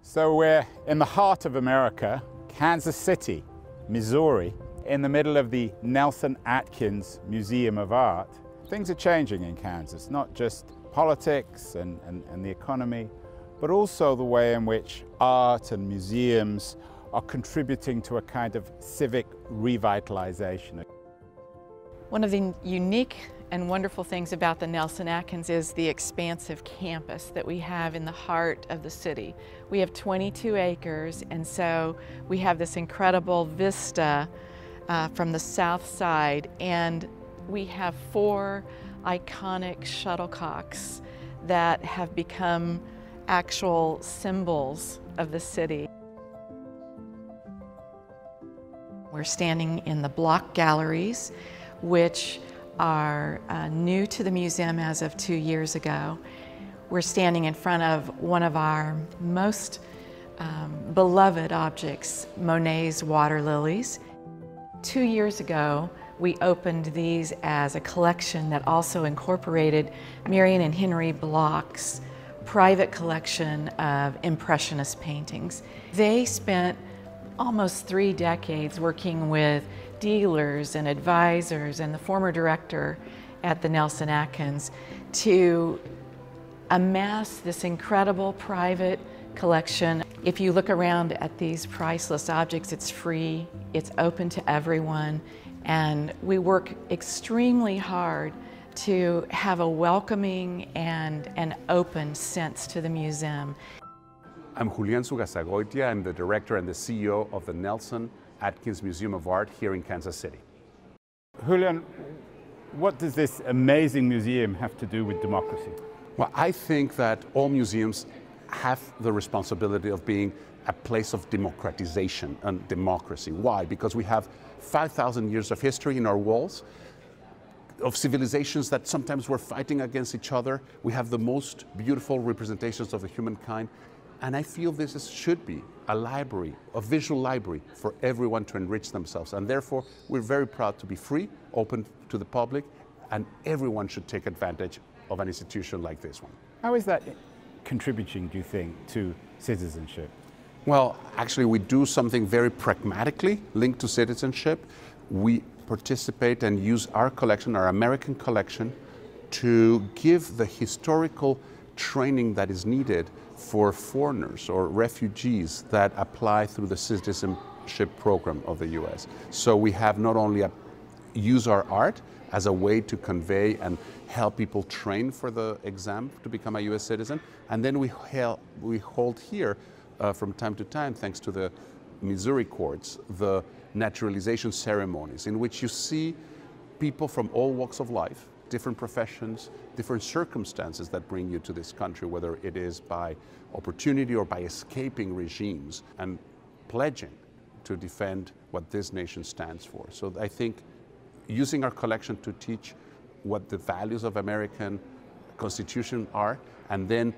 So we're in the heart of America, Kansas City, Missouri, in the middle of the Nelson-Atkins Museum of Art. Things are changing in Kansas, not just politics and the economy, but also the way in which art and museums are contributing to a kind of civic revitalization. One of the unique and wonderful things about the Nelson-Atkins is the expansive campus that we have in the heart of the city. We have 22 acres, and so we have this incredible vista from the south side, and we have 4 iconic shuttlecocks that have become actual symbols of the city. We're standing in the block galleries, which are new to the museum as of 2 years ago. We're standing in front of one of our most beloved objects, Monet's water lilies. 2 years ago, we opened these as a collection that also incorporated Marion and Henry Bloch's private collection of Impressionist paintings. They spent almost 3 decades working with dealers and advisors and the former director at the Nelson-Atkins to amass this incredible private collection. If you look around at these priceless objects, it's free, it's open to everyone, and we work extremely hard to have a welcoming and an open sense to the museum. I'm Julián Zugazagoitia. I'm the director and the CEO of the Nelson-Atkins Museum of Art here in Kansas City. Julián, what does this amazing museum have to do with democracy? Well, I think that all museums have the responsibility of being a place of democratization and democracy. Why? Because we have 5,000 years of history in our walls, of civilizations that sometimes were fighting against each other. We have the most beautiful representations of the humankind. And I feel this should be a library, a visual library for everyone to enrich themselves. And therefore, we're very proud to be free, open to the public, and everyone should take advantage of an institution like this one. How is that contributing, do you think, to citizenship? Well, actually, we do something very pragmatically linked to citizenship. We participate and use our collection, our American collection, to give the historical training that is needed for foreigners or refugees that apply through the citizenship program of the US. So we have not only use our art as a way to convey and help people train for the exam to become a US citizen, and then we hold here from time to time, thanks to the Missouri courts, the naturalization ceremonies in which you see people from all walks of life, different professions, different circumstances that bring you to this country, whether it is by opportunity or by escaping regimes, and pledging to defend what this nation stands for. So I think using our collection to teach what the values of American Constitution are, and then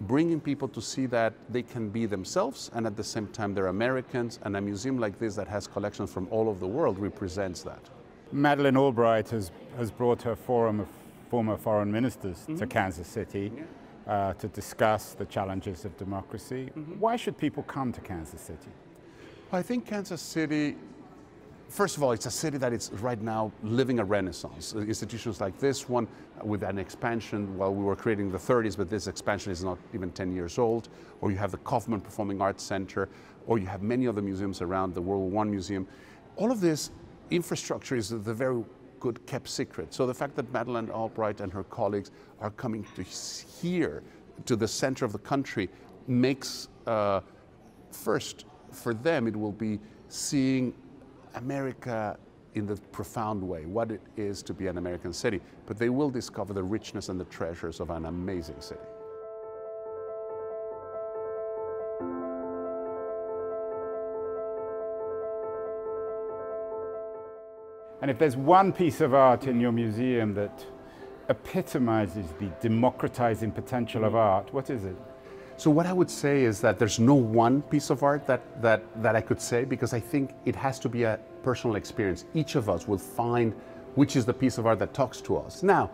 bringing people to see that they can be themselves and at the same time they're Americans, and a museum like this that has collections from all over the world represents that. Madeleine Albright has brought her forum of former foreign ministers to Kansas City to discuss the challenges of democracy. Why should people come to Kansas City? Well, I think Kansas City, first of all, it's a city that is right now living a renaissance. Institutions like this one with an expansion, while we were creating the 30s, but this expansion is not even 10 years old. Or you have the Kaufman Performing Arts Center, or you have many other museums around, the World War I Museum. All of this infrastructure is the very good kept secret. So the fact that Madeleine Albright and her colleagues are coming to here, to the center of the country, makes, first, for them, it will be seeing America in the profound way, what it is to be an American city. But they will discover the richness and the treasures of an amazing city. And if there's one piece of art in your museum that epitomizes the democratizing potential of art, what is it? So what I would say is that there's no one piece of art that I could say, because I think it has to be a personal experience. Each of us will find which is the piece of art that talks to us. Now,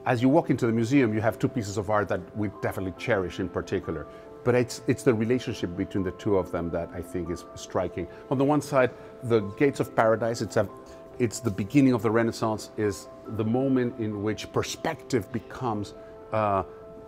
as you walk into the museum, you have 2 pieces of art that we definitely cherish in particular. But it's the relationship between the two of them that I think is striking. On the one side, the Gates of Paradise, it's the beginning of the Renaissance, is the moment in which perspective becomes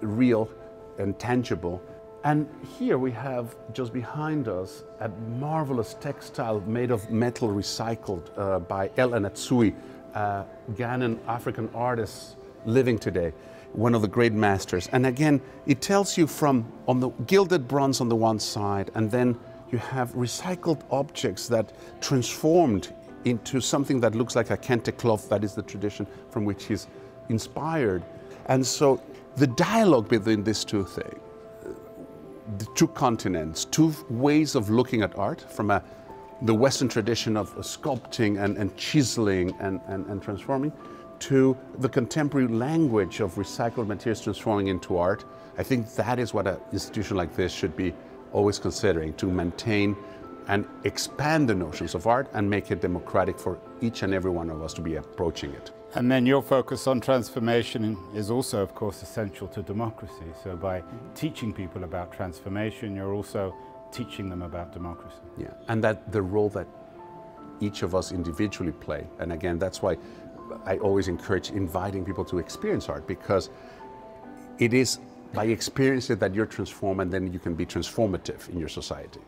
real and tangible. And here we have, just behind us, a marvelous textile made of metal recycled by El Anatsui, Ghanaian African artist living today, one of the great masters. And again, it tells you from on the gilded bronze on the one side, and then you have recycled objects that transformed into something that looks like a kente cloth, that is the tradition from which he's inspired. And so the dialogue between these two things, the two continents, two ways of looking at art, from the Western tradition of sculpting and chiseling and transforming, to the contemporary language of recycled materials transforming into art. I think that is what an institution like this should be always considering, to maintain and expand the notions of art and make it democratic for each and every one of us to be approaching it. And then your focus on transformation is also, of course, essential to democracy. So by teaching people about transformation, you're also teaching them about democracy. Yeah, and that the role that each of us individually play. And again, that's why I always encourage inviting people to experience art, because it is by experiencing it that you're transformed, and then you can be transformative in your society.